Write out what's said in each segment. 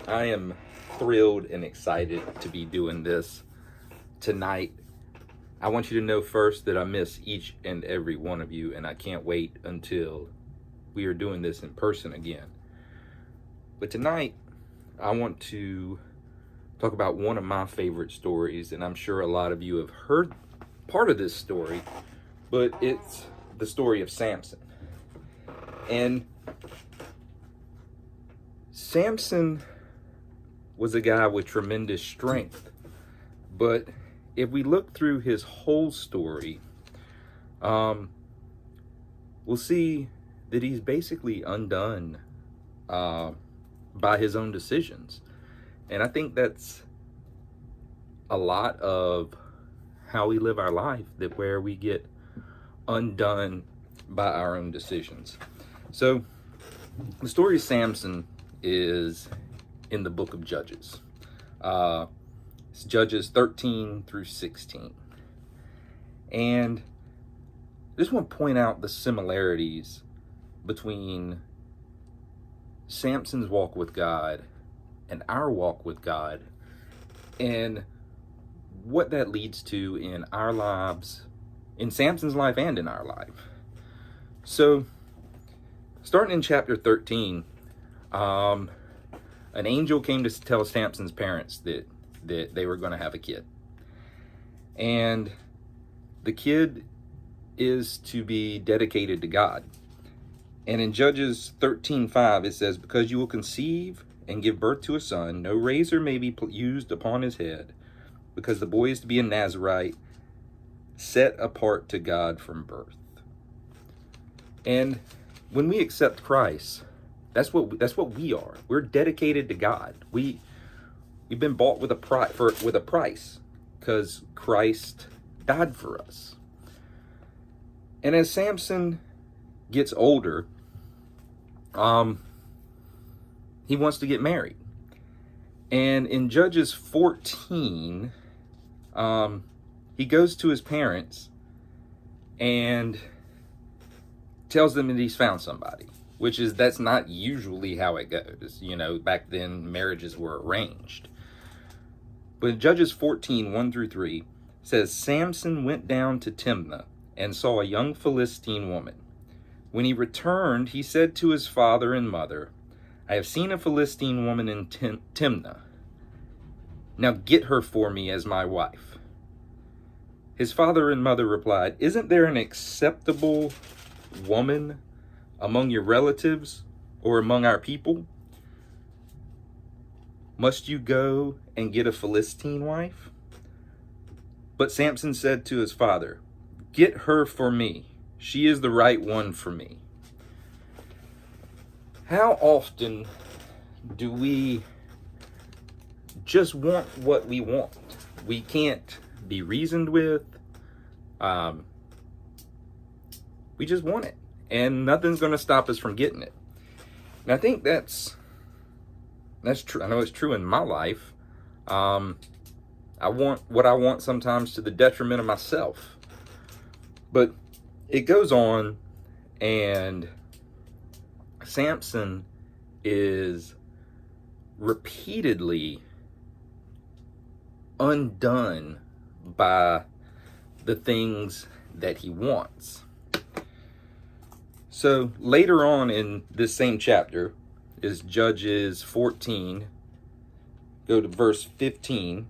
I am thrilled and excited to be doing this tonight. I want you to know first that I miss each and every one of you, and I can't wait until we are doing this in person again. But tonight, I want to talk about one of my favorite stories, and I'm sure a lot of you have heard part of this story, but it's the story of Samson. And Samson was a guy with tremendous strength, but if we look through his whole story, we'll see that he's basically undone by his own decisions. And I think that's a lot of how we live our life, that where we get undone by our own decisions. So the story of Samson is in the book of Judges. It's Judges 13 through 16. And I just want to point out the similarities between Samson's walk with God and our walk with God, and what that leads to in our lives, in Samson's life and in our life. So, starting in chapter 13, an angel came to tell Samson's parents that they were going to have a kid. And the kid is to be dedicated to God. And in Judges 13:5, it says, "Because you will conceive and give birth to a son, no razor may be used upon his head, because the boy is to be a Nazirite, set apart to God from birth." And when we accept Christ, that's what we are. We're dedicated to God. We've been bought with a price, because Christ died for us. And as Samson gets older, he wants to get married. And in Judges 14, he goes to his parents and tells them that he's found somebody, that's not usually how it goes. You know, back then marriages were arranged. But in Judges 14, 1 through 3, says, "Samson went down to Timnah and saw a young Philistine woman. When he returned, he said to his father and mother, 'I have seen a Philistine woman in Timnah. Now get her for me as my wife.' His father and mother replied, 'Isn't there an acceptable woman among your relatives or among our people? Must you go and get a Philistine wife?' But Samson said to his father, 'Get her for me. She is the right one for me.'" How often do we just want what we want? We can't be reasoned with. We just want it, and nothing's going to stop us from getting it. And I think that's true. I know it's true in my life. I want what I want sometimes to the detriment of myself. But it goes on, and Samson is repeatedly undone by the things that he wants. So later on in this same chapter is Judges 14. Go to verse 15.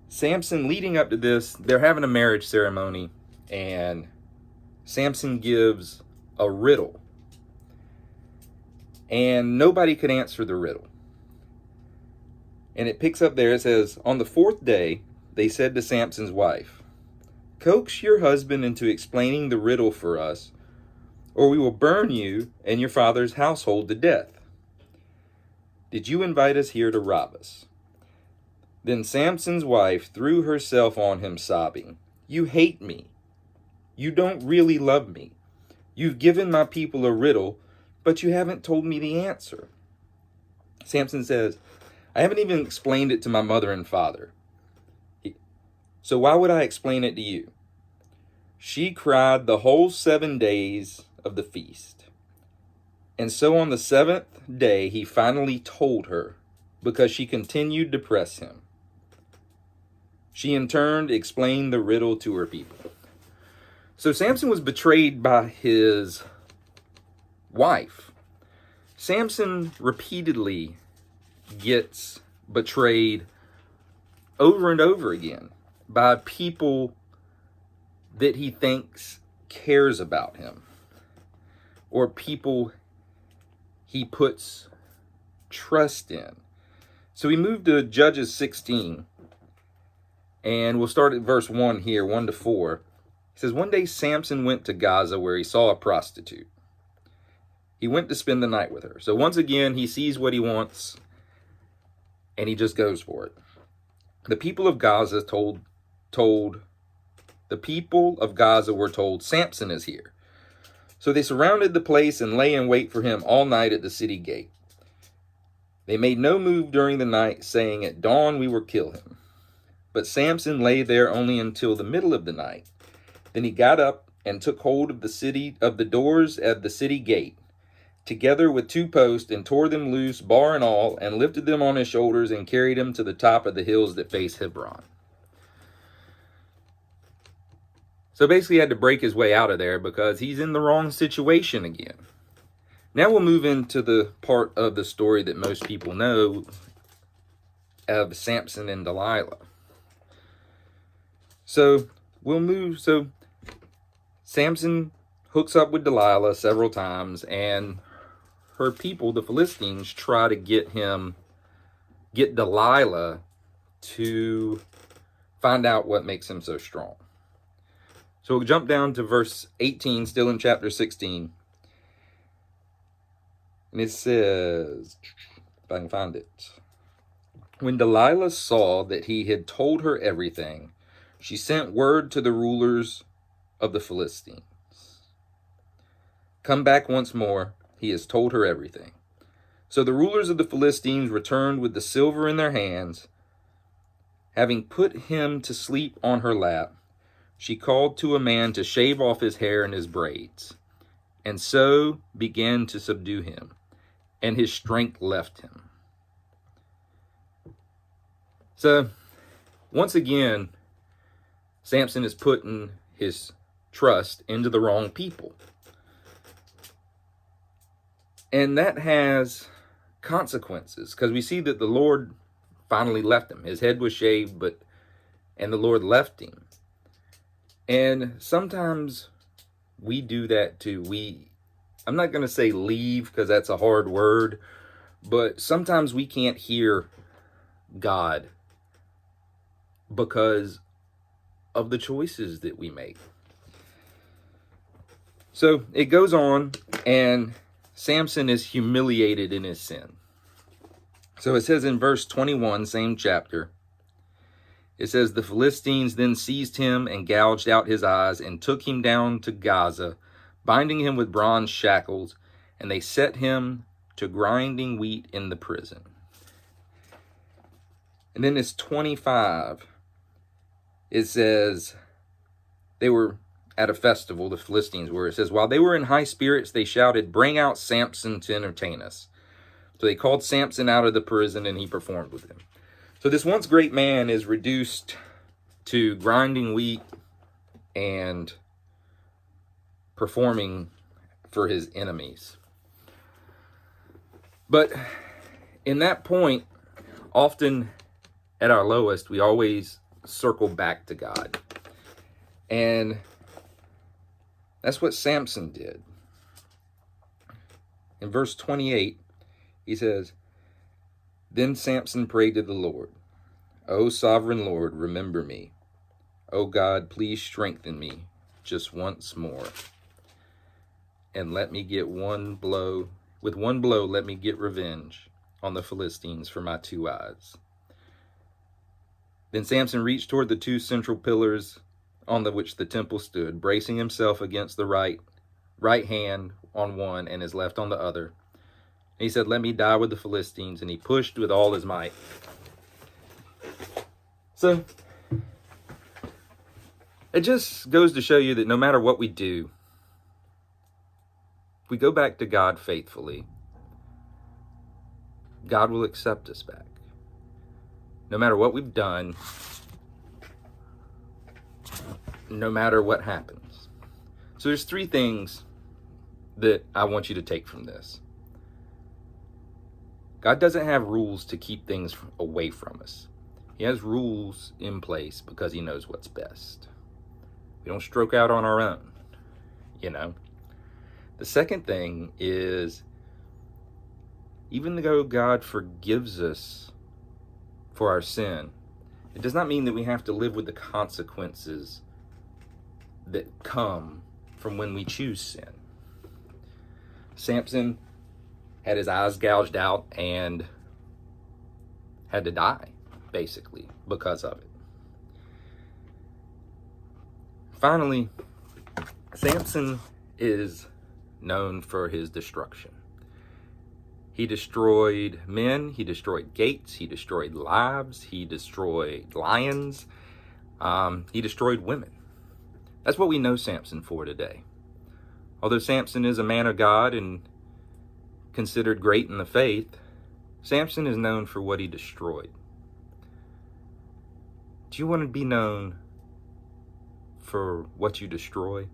Samson, leading up to this, they're having a marriage ceremony, and Samson gives a riddle. And nobody could answer the riddle. And it picks up there, it says, "On the fourth day, they said to Samson's wife, 'Coax your husband into explaining the riddle for us, or we will burn you and your father's household to death. Did you invite us here to rob us?' Then Samson's wife threw herself on him, sobbing, 'You hate me. You don't really love me. You've given my people a riddle, but you haven't told me the answer.' Samson says, 'I haven't even explained it to my mother and father. So why would I explain it to you?' She cried the whole 7 days of the feast. And so on the seventh day, he finally told her, because she continued to press him. She in turn explained the riddle to her people. So Samson was betrayed by his wife. Samson repeatedly gets betrayed over and over again by people that he thinks cares about him, or people he puts trust in. So we move to Judges 16, and we'll start at verse 1 here, 1 to 4. It says, one day Samson went to Gaza where he saw a prostitute. He went to spend the night with her. So once again, he sees what he wants, and he just goes for it. The people of Gaza were told, Samson is here. So they surrounded the place and lay in wait for him all night at the city gate. They made no move during the night, saying, at dawn we will kill him. But Samson lay there only until the middle of the night. Then he got up and took hold of the doors of the city gate, together with 2 posts, and tore them loose, bar and all, and lifted them on his shoulders and carried him to the top of the hills that face Hebron. So basically he had to break his way out of there because he's in the wrong situation again. Now we'll move into the part of the story that most people know of Samson and Delilah. So Samson hooks up with Delilah several times, and her people, the Philistines, try to get Delilah to find out what makes him so strong. So we'll jump down to verse 18, still in chapter 16. And it says, if I can find it. When Delilah saw that he had told her everything, she sent word to the rulers of the Philistines. Come back once more, he has told her everything. So the rulers of the Philistines returned with the silver in their hands. Having put him to sleep on her lap, she called to a man to shave off his hair and his braids, and so began to subdue him, and his strength left him. So, once again, Samson is putting his trust into the wrong people. And that has consequences, because we see that the Lord finally left him. His head was shaved, and the Lord left him. And sometimes we do that too. I'm not going to say leave, because that's a hard word, but sometimes we can't hear God because of the choices that we make. So it goes on, and Samson is humiliated in his sin. So it says in verse 21, same chapter, it says, the Philistines then seized him and gouged out his eyes and took him down to Gaza, binding him with bronze shackles, and they set him to grinding wheat in the prison. And then it's 25. It says, they were at a festival, the Philistines were. It says, while they were in high spirits, they shouted, bring out Samson to entertain us. So they called Samson out of the prison, and he performed with him. So this once great man is reduced to grinding wheat and performing for his enemies. But in that point, often at our lowest, we always circle back to God. And that's what Samson did. In verse 28, he says, then Samson prayed to the Lord, O sovereign Lord, remember me. O God, please strengthen me just once more. And let me get one blow. With one blow, let me get revenge on the Philistines for my 2 eyes. Then Samson reached toward the 2 central pillars on which the temple stood, bracing himself against the right hand on one and his left on the other. He said, let me die with the Philistines. And he pushed with all his might. So, it just goes to show you that no matter what we do, we go back to God faithfully, God will accept us back. No matter what we've done, no matter what happens. So there's 3 things that I want you to take from this. God doesn't have rules to keep things away from us. He has rules in place because he knows what's best. We don't stroke out on our own, you know. The second thing is, even though God forgives us for our sin, it does not mean that we have to live with the consequences that come from when we choose sin. Samson had his eyes gouged out and had to die, basically, because of it. Finally, Samson is known for his destruction. He destroyed men, he destroyed gates, he destroyed lives, he destroyed lions, he destroyed women. That's what we know Samson for today. Although Samson is a man of God and considered great in the faith, Samson is known for what he destroyed. Do you want to be known for what you destroy,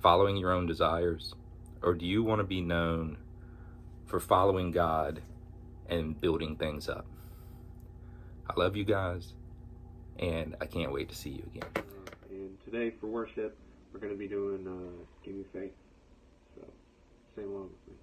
following your own desires? Or do you want to be known for following God and building things up? I love you guys, and I can't wait to see you again. And today for worship, we're going to be doing Give Me Faith. So, sing along with me.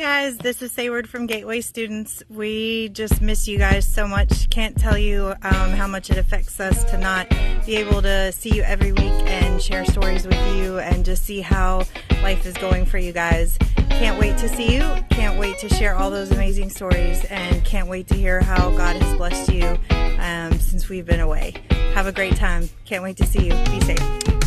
Guys, this is Sayward from Gateway Students. We just miss you guys so much. Can't tell you how much it affects us to not be able to see you every week and share stories with you and just see how life is going for you guys. Can't wait to see you. Can't wait to share all those amazing stories, and can't wait to hear how God has blessed you since we've been away. Have a great time. Can't wait to see you. Be safe.